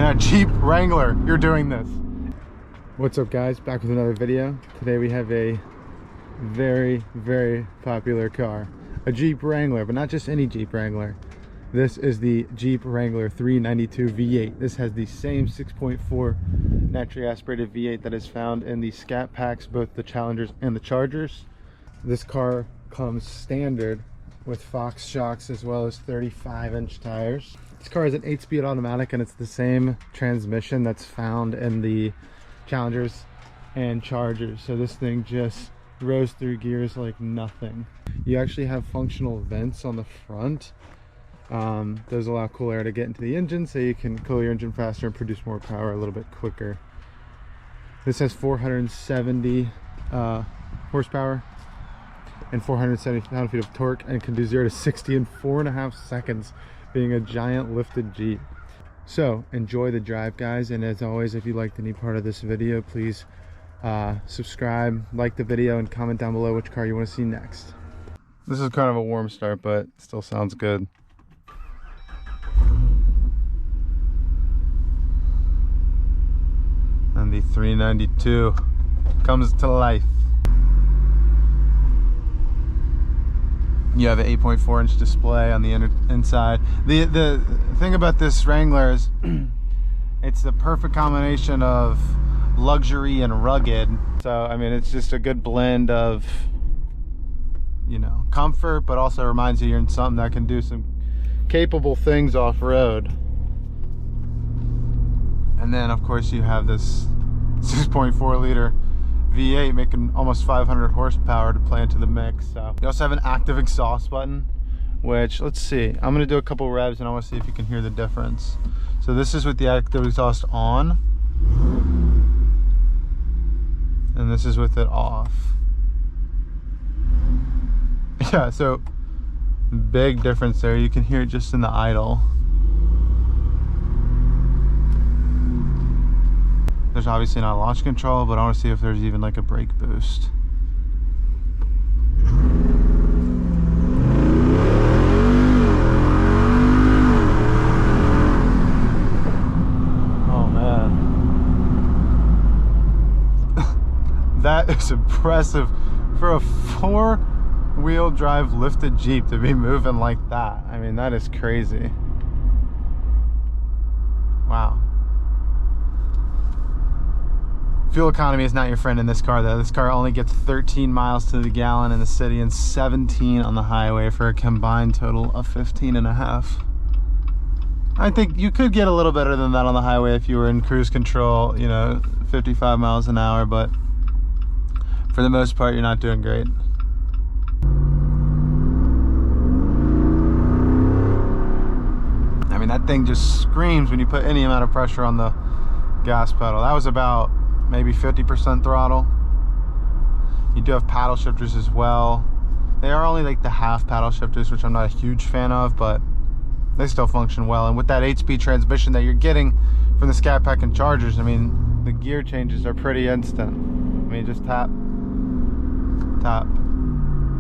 in a Jeep Wrangler, you're doing this. What's up guys, back with another video. Today we have a very popular car, a Jeep Wrangler, but not just any Jeep Wrangler. This is the Jeep Wrangler 392 V8. This has the same 6.4 naturally aspirated V8 that is found in the Scat Packs, both the Challengers and the Chargers. This car comes standard with Fox shocks as well as 35-inch tires. This car is an 8-speed automatic, and it's the same transmission that's found in the Challengers and Chargers. So this thing just rose through gears like nothing. You actually have functional vents on the front. Those allow cool air to get into the engine, so you can cool your engine faster and produce more power a little bit quicker. This has 470 horsepower and 470 pound-feet of torque, and can do 0 to 60 in 4.5 seconds, being a giant lifted Jeep. So enjoy the drive guys, and as always, if you liked any part of this video, please subscribe, like the video, and comment down below which car you want to see next. This is kind of a warm start, but still sounds good. And the 392 comes to life. You have an 8.4-inch display on the inside. The thing about this Wrangler is it's the perfect combination of luxury and rugged. So I mean, it's just a good blend of, you know, comfort, but also reminds you you're in something that can do some capable things off-road. And then of course you have this 6.4 liter V8 making almost 500 horsepower to play into the mix. So you also have an active exhaust button, which, let's see, I'm gonna do a couple revs and I want to see if you can hear the difference. So this is with the active exhaust on, and this is with it off. Yeah, so big difference there. You can hear it just in the idle. There's obviously not launch control, but I want to see if there's even like a brake boost. Oh man. That is impressive for a 4-wheel drive lifted Jeep to be moving like that. I mean, that is crazy. Wow. Fuel economy is not your friend in this car though. This car only gets 13 miles to the gallon in the city and 17 on the highway, for a combined total of 15.5. I think you could get a little better than that on the highway if you were in cruise control, you know, 55 miles an hour, but for the most part, you're not doing great. I mean, that thing just screams when you put any amount of pressure on the gas pedal. That was about maybe 50% throttle. You do have paddle shifters as well. They are only like the half paddle shifters, which I'm not a huge fan of, but they still function well. And with that 8-speed transmission that you're getting from the Scat Pack and Chargers, I mean, the gear changes are pretty instant. I mean, just tap, tap.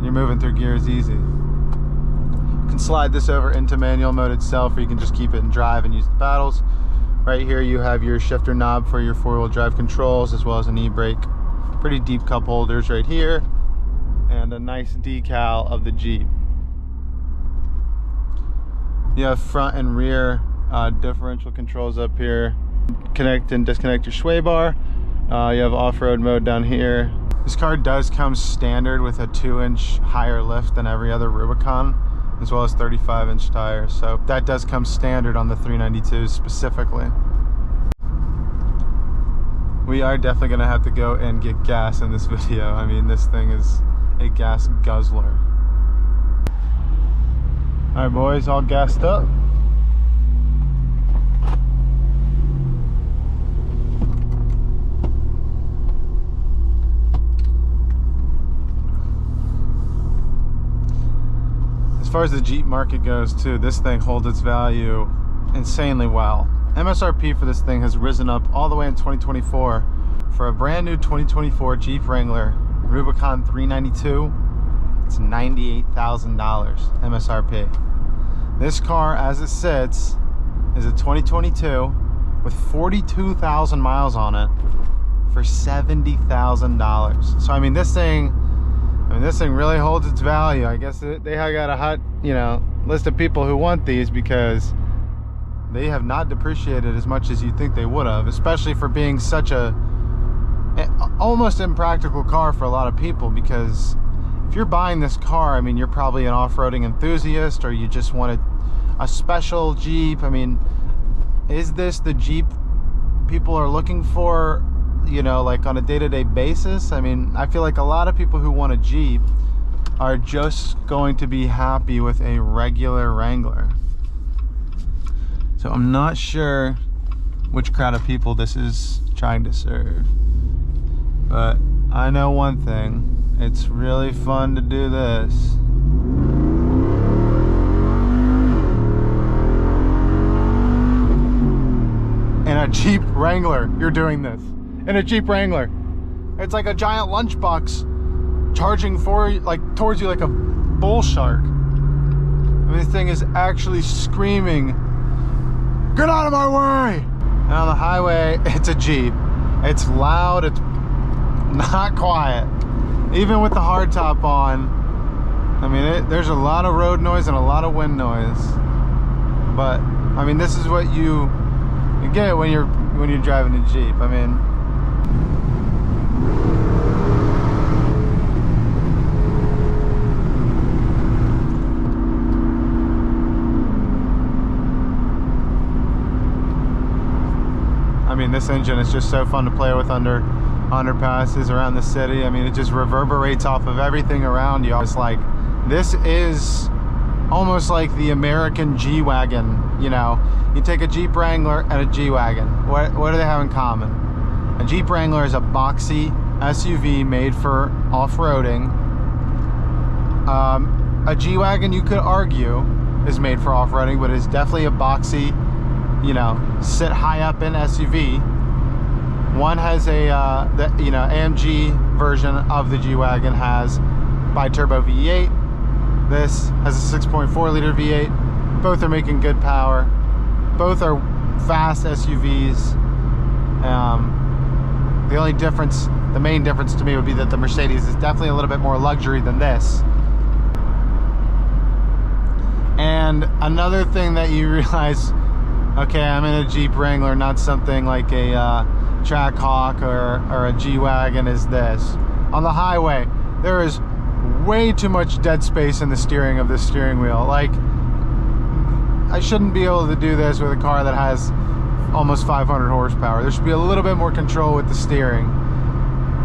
You're moving through gears easy. You can slide this over into manual mode itself, or you can just keep it in drive and use the paddles. Right here you have your shifter knob for your 4-wheel drive controls, as well as an e-brake. Pretty deep cup holders right here, and a nice decal of the Jeep. You have front and rear differential controls up here. Connect and disconnect your sway bar. You have off-road mode down here. This car does come standard with a 2-inch higher lift than every other Rubicon, as well as 35-inch tires. So that does come standard on the 392s specifically. We are definitely gonna have to go and get gas in this video. I mean, this thing is a gas guzzler. All right, boys, all gassed up. As far as the Jeep market goes too, this thing holds its value insanely well. MSRP for this thing has risen up all the way in 2024 for a brand new 2024 Jeep Wrangler Rubicon 392. It's $98,000 MSRP. This car, as it sits, is a 2022 with 42,000 miles on it for $70,000. So I mean, this thing really holds its value. I guess they have got a hot, list of people who want these, because they have not depreciated as much as you think they would have, especially for being such a almost impractical car for a lot of people. Because if you're buying this car, I mean, you're probably an off-roading enthusiast, or you just want a special Jeep. I mean, is this the Jeep people are looking for, like on a day-to-day basis? I mean, I feel like a lot of people who want a Jeep are just going to be happy with a regular Wrangler. So I'm not sure which crowd of people this is trying to serve, but I know one thing: it's really fun to do this. In a Jeep Wrangler, you're doing this. In a Jeep Wrangler. It's like a giant lunchbox charging towards you like a bull shark. I mean, this thing is actually screaming, "Get out of my way!" And on the highway, it's a Jeep. It's loud, it's not quiet. Even with the hardtop on, I mean, there's a lot of road noise and a lot of wind noise. But, I mean, this is what you get when you're driving a Jeep. I mean, this engine is just so fun to play with under underpasses around the city. I mean, it just reverberates off of everything around you. It's like, this is almost like the American G-Wagon. You take a Jeep Wrangler and a G-Wagon. What do they have in common? A Jeep Wrangler is a boxy SUV made for off-roading. A G-Wagon, you could argue, is made for off-roading, but it's definitely a boxy, sit high up in SUV. One has a AMG version of the G-Wagon has bi-turbo V8. This has a 6.4 liter V8. Both are making good power. Both are fast SUVs. The only difference, the main difference to me, would be that the Mercedes is definitely a little bit more luxury than this. And another thing that you realize, okay, I'm in a Jeep Wrangler, not something like a Trackhawk or a G-Wagon, is this. On the highway, there is way too much dead space in the steering of this steering wheel. Like, I shouldn't be able to do this with a car that has almost 500 horsepower. There should be a little bit more control with the steering.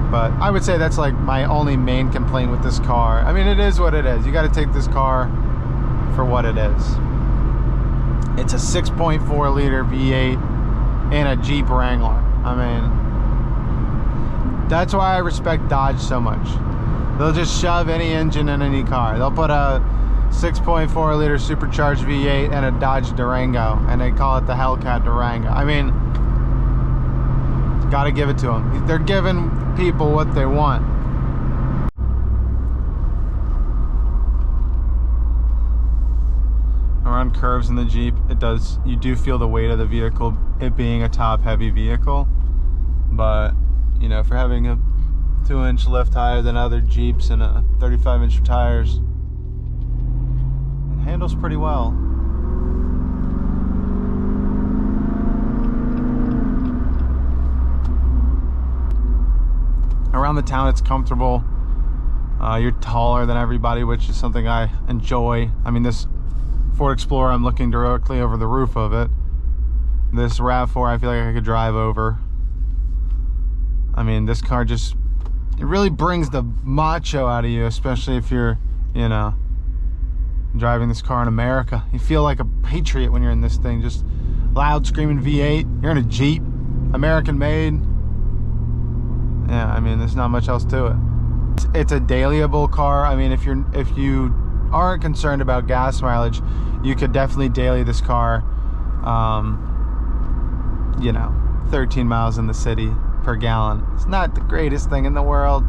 But I would say that's like my only main complaint with this car. I mean, it is what it is. You got to take this car for what it is. It's a 6.4 liter V8 in a Jeep Wrangler. I mean, that's why I respect Dodge so much. They'll just shove any engine in any car. They'll put a 6.4 liter supercharged V8 and a Dodge Durango, and they call it the Hellcat Durango. I mean, gotta give it to them. They're giving people what they want. Around curves in the Jeep, you do feel the weight of the vehicle, it being a top heavy vehicle. But, for having a 2-inch lift higher than other Jeeps and a 35-inch tires, it handles pretty well. Around the town, it's comfortable. You're taller than everybody, which is something I enjoy. I mean, this Ford Explorer, I'm looking directly over the roof of it. This RAV4, I feel like I could drive over. I mean, this car just, it really brings the macho out of you, especially if you're, driving this car in America. You feel like a patriot when you're in this thing. Just loud screaming V8. You're in a Jeep, American made. Yeah, I mean, there's not much else to it. It's a dailyable car. I mean, if you aren't concerned about gas mileage, you could definitely daily this car, 13 miles in the city per gallon. It's not the greatest thing in the world,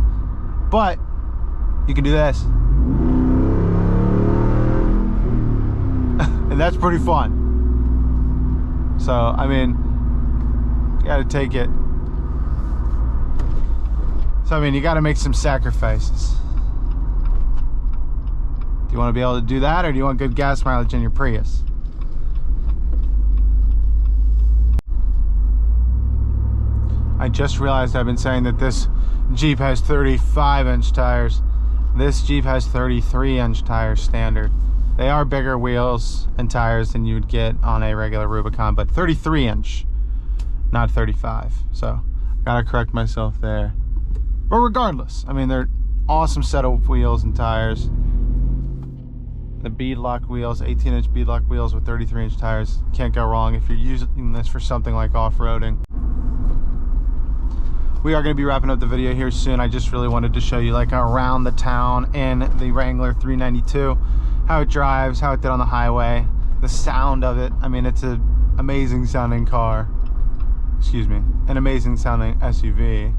but you can do this. And that's pretty fun. So, I mean, You gotta take it. So I mean, you gotta make some sacrifices. Do you want to be able to do that, or do you want good gas mileage in your Prius? I just realized I've been saying that this Jeep has 35-inch tires. This Jeep has 33-inch tires standard. They are bigger wheels and tires than you would get on a regular Rubicon, but 33-inch, not 35. So gotta correct myself there. But regardless, I mean, they're awesome set of wheels and tires. The beadlock wheels, 18-inch beadlock wheels with 33-inch tires. Can't go wrong if you're using this for something like off-roading. We are going to be wrapping up the video here soon. I just really wanted to show you like around the town in the Wrangler 392, how it drives, how it did on the highway, the sound of it. I mean, it's an amazing sounding car. Excuse me, an amazing sounding SUV.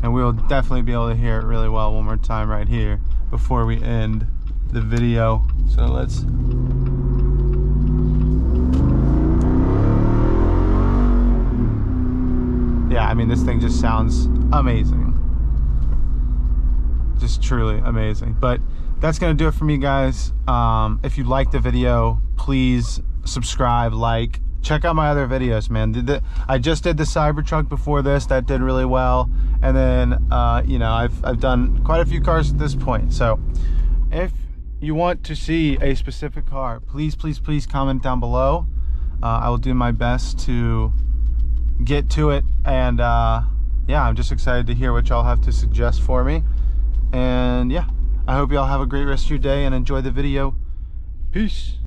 And we'll definitely be able to hear it really well one more time right here before we end the video. So let's yeah, I mean, this thing just sounds amazing, just truly amazing. But that's gonna do it for me, guys. If you liked the video, please subscribe, like, check out my other videos, man. I just did the Cybertruck before this, that did really well. And then you know, I've done quite a few cars at this point. So if you want to see a specific car, please comment down below. I will do my best to get to it. And yeah, I'm just excited to hear what y'all have to suggest for me. And yeah, I hope y'all have a great rest of your day and enjoy the video. Peace.